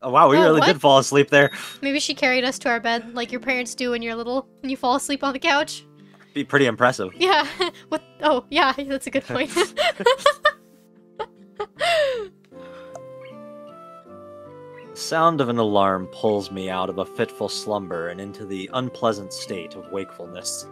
Oh, wow, we really what? did fall asleep there. Maybe she carried us to our bed like your parents do when you're little and you fall asleep on the couch. Be pretty impressive. Yeah. What? Oh, yeah, that's a good point. The sound of an alarm pulls me out of a fitful slumber and into the unpleasant state of wakefulness.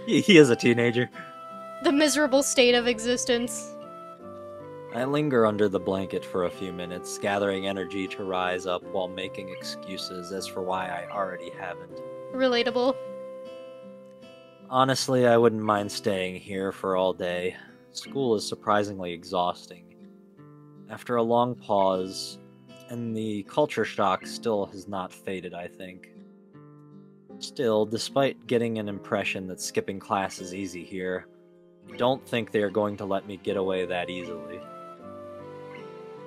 He is a teenager. The miserable state of existence. I linger under the blanket for a few minutes, gathering energy to rise up while making excuses as for why I already haven't. Relatable. Honestly, I wouldn't mind staying here for all day. School is surprisingly exhausting. After a long pause, and the culture shock still has not faded, I think. Still, despite getting an impression that skipping class is easy here, I don't think they are going to let me get away that easily.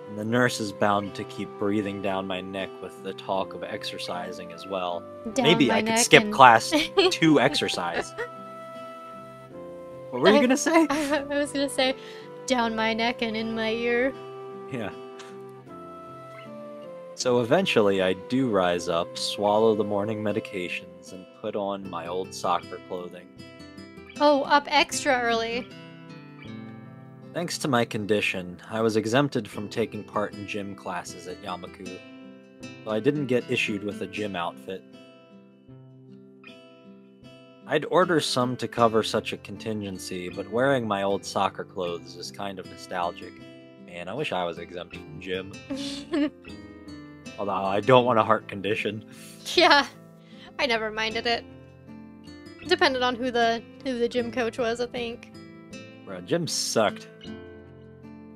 And the nurse is bound to keep breathing down my neck with the talk of exercising as well. Down Maybe my I could neck skip and- class to exercise. What were you gonna say? I was gonna say, down my neck and in my ear. Yeah. So eventually I do rise up, swallow the morning medications, and put on my old soccer clothing. Oh, up extra early. Thanks to my condition, I was exempted from taking part in gym classes at Yamaku, so I didn't get issued with a gym outfit. I'd order some to cover such a contingency, but wearing my old soccer clothes is kind of nostalgic. Man, I wish I was exempt from gym. Although I don't want a heart condition. Yeah, I never minded it. Depended on who the gym coach was, I think. Bro, gym sucked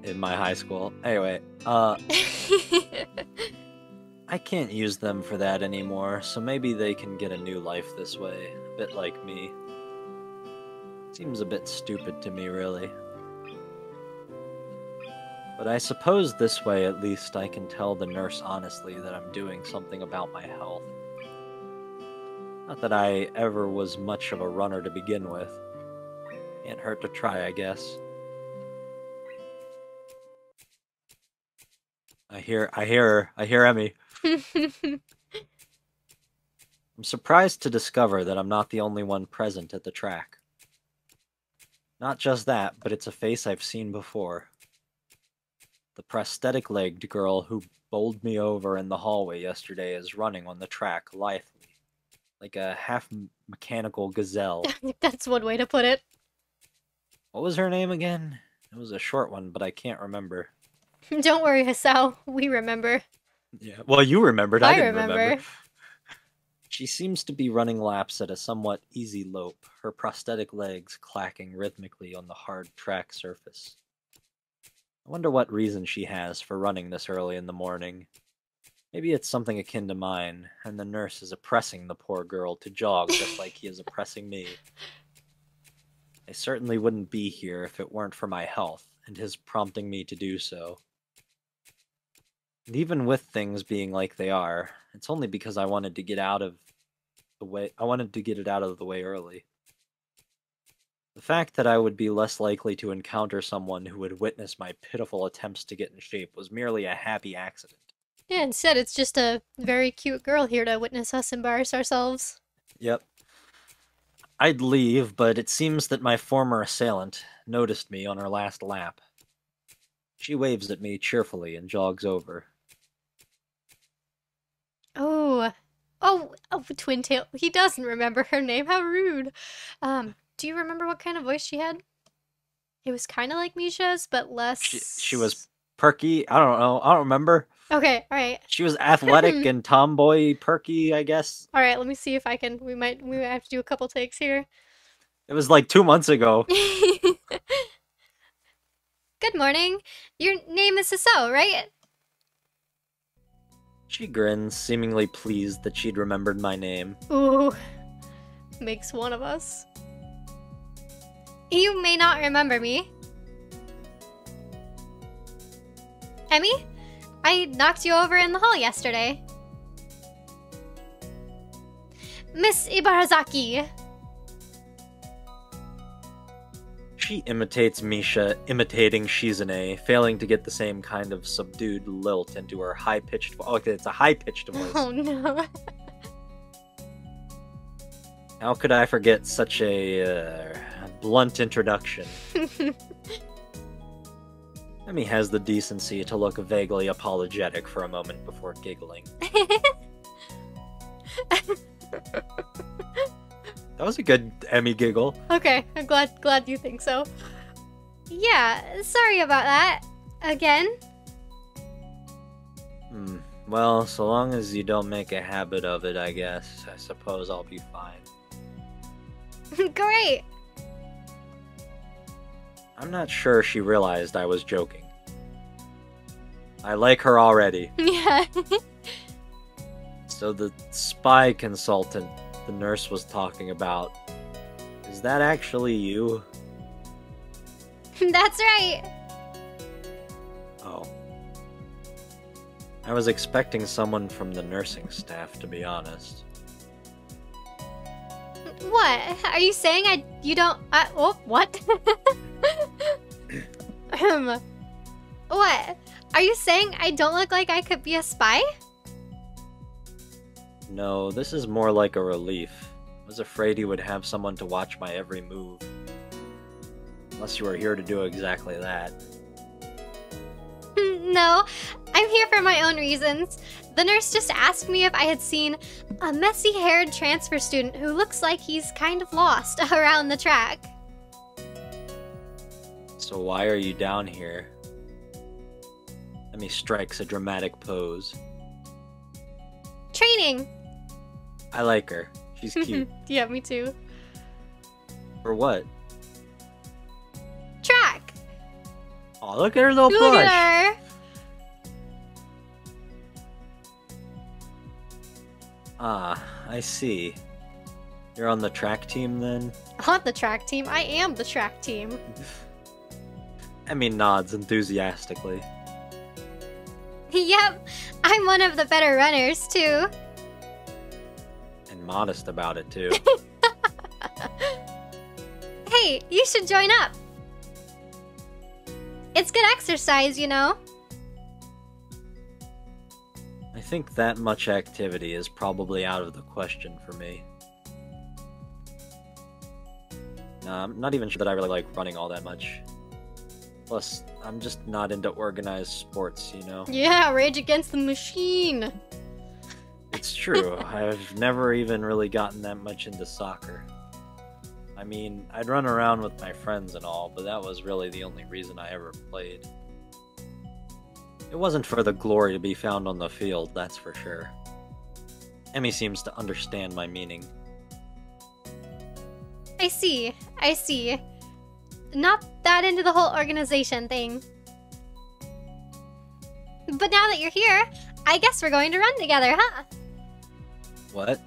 in my high school. Anyway, I can't use them for that anymore, so maybe they can get a new life this way, a bit like me. Seems a bit stupid to me, really. But I suppose this way at least I can tell the nurse honestly that I'm doing something about my health. Not that I ever was much of a runner to begin with. Can't hurt to try, I guess. I hear Emmy. I'm surprised to discover that I'm not the only one present at the track. Not just that, but it's a face I've seen before. The prosthetic-legged girl who bowled me over in the hallway yesterday is running on the track lithely, like a half-mechanical gazelle. That's one way to put it. What was her name again? It was a short one, but I can't remember. Don't worry, Hisao. We remember. Yeah, well, you remembered. I didn't remember. remember. She seems to be running laps at a somewhat easy lope, her prosthetic legs clacking rhythmically on the hard track surface. I wonder what reason she has for running this early in the morning. Maybe it's something akin to mine, and the nurse is oppressing the poor girl to jog just like he is oppressing me. I certainly wouldn't be here if it weren't for my health, and his prompting me to do so. And even with things being like they are, it's only because I wanted to get out of the way. I wanted to get it out of the way early. The fact that I would be less likely to encounter someone who would witness my pitiful attempts to get in shape was merely a happy accident. Yeah, instead it's just a very cute girl here to witness us embarrass ourselves. Yep. I'd leave, but it seems that my former assailant noticed me on her last lap. She waves at me cheerfully and jogs over. Oh, Twintail. He doesn't remember her name. How rude. Do you remember what kind of voice she had? It was kind of like Misha's, but less. She was perky. I don't know. I don't remember. Okay, all right. She was athletic and tomboy perky, I guess. All right, let me see if I can. We might have to do a couple takes here. It was like 2 months ago. Good morning. Your name is Hisao, right? She grins, seemingly pleased that she'd remembered my name. Ooh, makes one of us. You may not remember me. Emmy? I knocked you over in the hall yesterday. Miss Ibarazaki. She imitates Misha, imitating Shizune, failing to get the same kind of subdued lilt into her high-pitched voice. Oh, okay, it's a high-pitched voice. Oh no. How could I forget such a blunt introduction? Emi has the decency to look vaguely apologetic for a moment before giggling. That was a good Emmy giggle. Okay, I'm glad you think so. Yeah, sorry about that. Again. Well, so long as you don't make a habit of it, I guess. I suppose I'll be fine. Great. I'm not sure she realized I was joking. I like her already. Yeah. So the spy consultant the nurse was talking about, is that actually you? That's right. Oh. I was expecting someone from the nursing staff, to be honest. What? Are you saying you don't... oh, what? What? Are you saying I don't look like I could be a spy? No, this is more like a relief. I was afraid you would have someone to watch my every move. Unless you were here to do exactly that. No, I'm here for my own reasons. The nurse just asked me if I had seen a messy-haired transfer student who looks like he's kind of lost around the track. So why are you down here? Emi strikes a dramatic pose. Training. I like her. She's cute. Yeah, me too. For what? Track. Oh, look at her little Look blush. at her. Ah, I see. You're on the track team then? On the track team. I am the track team. Emi nods enthusiastically. Yep, I'm one of the better runners too. And modest about it too. Hey, you should join up. It's good exercise, you know. I think that much activity is probably out of the question for me. Nah, I'm not even sure that I really like running all that much. Plus, I'm just not into organized sports, you know? Yeah, Rage Against the Machine. It's true. I've never even really gotten that much into soccer. I mean, I'd run around with my friends and all, but that was really the only reason I ever played. It wasn't for the glory to be found on the field, that's for sure. Emi seems to understand my meaning. I see. Not that into the whole organization thing. But now that you're here, I guess we're going to run together, huh? What?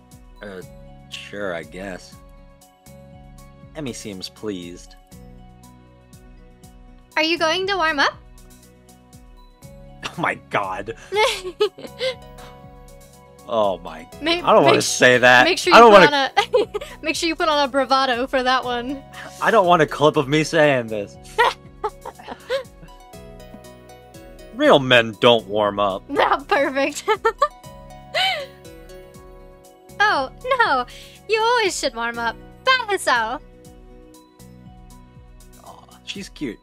Sure, I guess. Emi seems pleased. Are you going to warm up? Oh my god. Oh my... I I don't want to say that. Make sure I you don't put want on a make sure you put on a bravado for that one. I don't want a clip of me saying this. Real men don't warm up. Not perfect. Oh, no. You always should warm up. Bad Hisao. Aw, she's cute.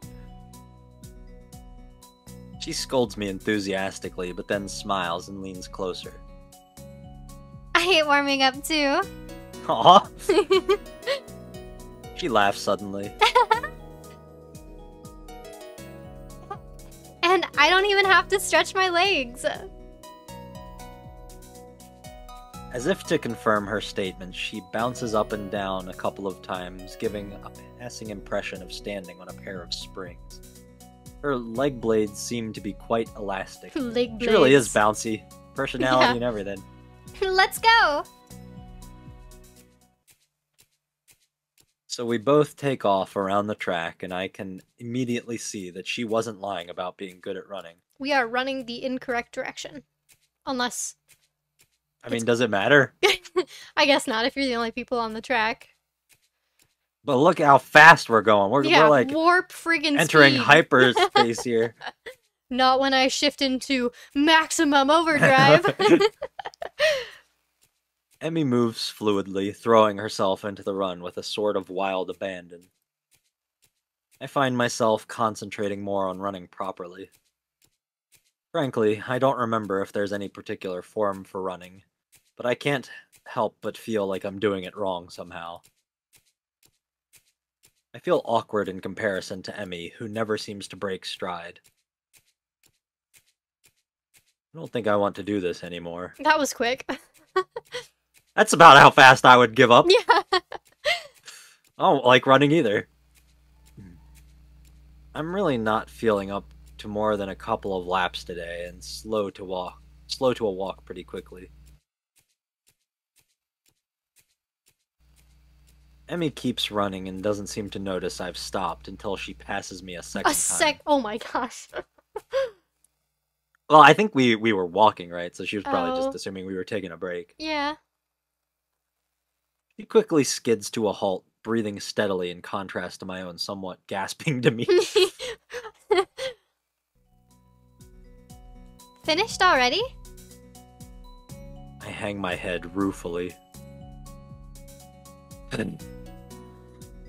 She scolds me enthusiastically, but then smiles and leans closer. I hate warming up too. Aw. She laughs suddenly. And I don't even have to stretch my legs. As if to confirm her statement, she bounces up and down a couple of times, giving a passing impression of standing on a pair of springs. Her leg blades seem to be quite elastic. Leg She really is blades. bouncy. Personality Yeah. and everything. Let's go. So we both take off around the track, and I can immediately see that she wasn't lying about being good at running. We are running the incorrect direction. Unless, I mean, does it matter? I guess not if you're the only people on the track. But look how fast we're going. We're Yeah, like warp friggin' entering speed. hyperspace here. Not when I shift into maximum overdrive. Emmy moves fluidly, throwing herself into the run with a sort of wild abandon. I find myself concentrating more on running properly. Frankly, I don't remember if there's any particular form for running, but I can't help but feel like I'm doing it wrong somehow. I feel awkward in comparison to Emmy, who never seems to break stride. I don't think I want to do this anymore. That was quick. That's about how fast I would give up. Yeah. I don't like running either. I'm really not feeling up to more than a couple of laps today and slow to a walk pretty quickly. Emmy keeps running and doesn't seem to notice I've stopped until she passes me a second time. Oh my gosh. Well, I think we were walking, right? So she was probably Oh. just assuming we were taking a break. Yeah. She quickly skids to a halt, breathing steadily in contrast to my own somewhat gasping demeanor. Finished already? I hang my head ruefully.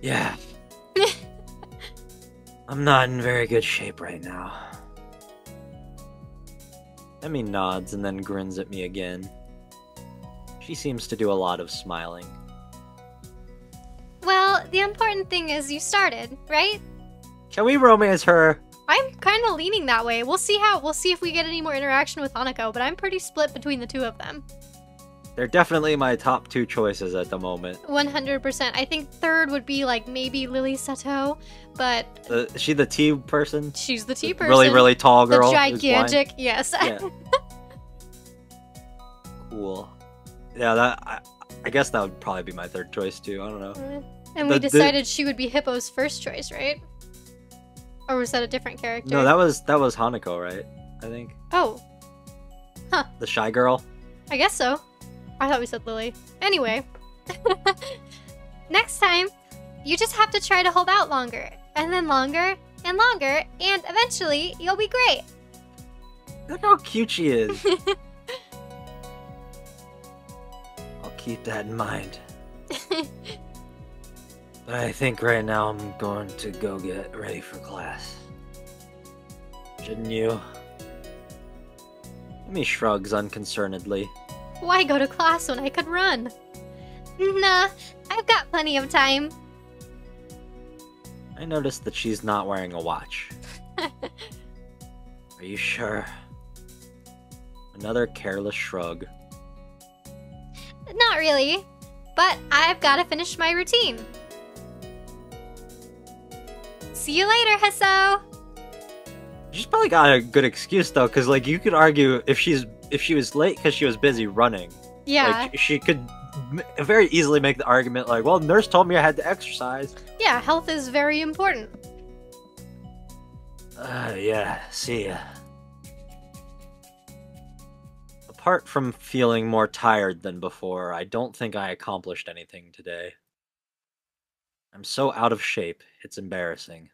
Yeah. I'm not in very good shape right now. Emmy nods and then grins at me again. She seems to do a lot of smiling. Well, the important thing is you started, right? Can we romance her? I'm kind of leaning that way. We'll see if we get any more interaction with Hanako, but I'm pretty split between the two of them. They're definitely my top two choices at the moment. 100%. I think third would be like maybe Lily Sato, but Is she the T person? she's the T person. Really, really tall girl. The who's blind? gigantic, yes. Yeah. Cool. Yeah, I guess that would probably be my third choice too. I don't know. And we decided she would be Hippo's first choice, right? Or was that a different character? No, that was Hanako, right? I think. Oh. Huh. The shy girl. I guess so. I thought we said Lily. Anyway. Next time, you just have to try to hold out longer. And then longer, and longer, and eventually, you'll be great. Look how cute she is. I'll keep that in mind. But I think right now I'm going to go get ready for class. Shouldn't you? Amy shrugs unconcernedly. Why go to class when I could run? Nah, I've got plenty of time. I noticed that she's not wearing a watch. Are you sure? Another careless shrug. Not really, but I've got to finish my routine. See you later, Hisao! She's probably got a good excuse though, because like you could argue if she was late because she was busy running. Yeah. Like she could very easily make the argument like, well, nurse told me I had to exercise. Yeah, health is very important. Yeah, see ya. Apart from feeling more tired than before, I don't think I accomplished anything today. I'm so out of shape, it's embarrassing.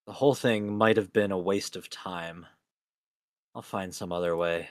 The whole thing might have been a waste of time. I'll find some other way.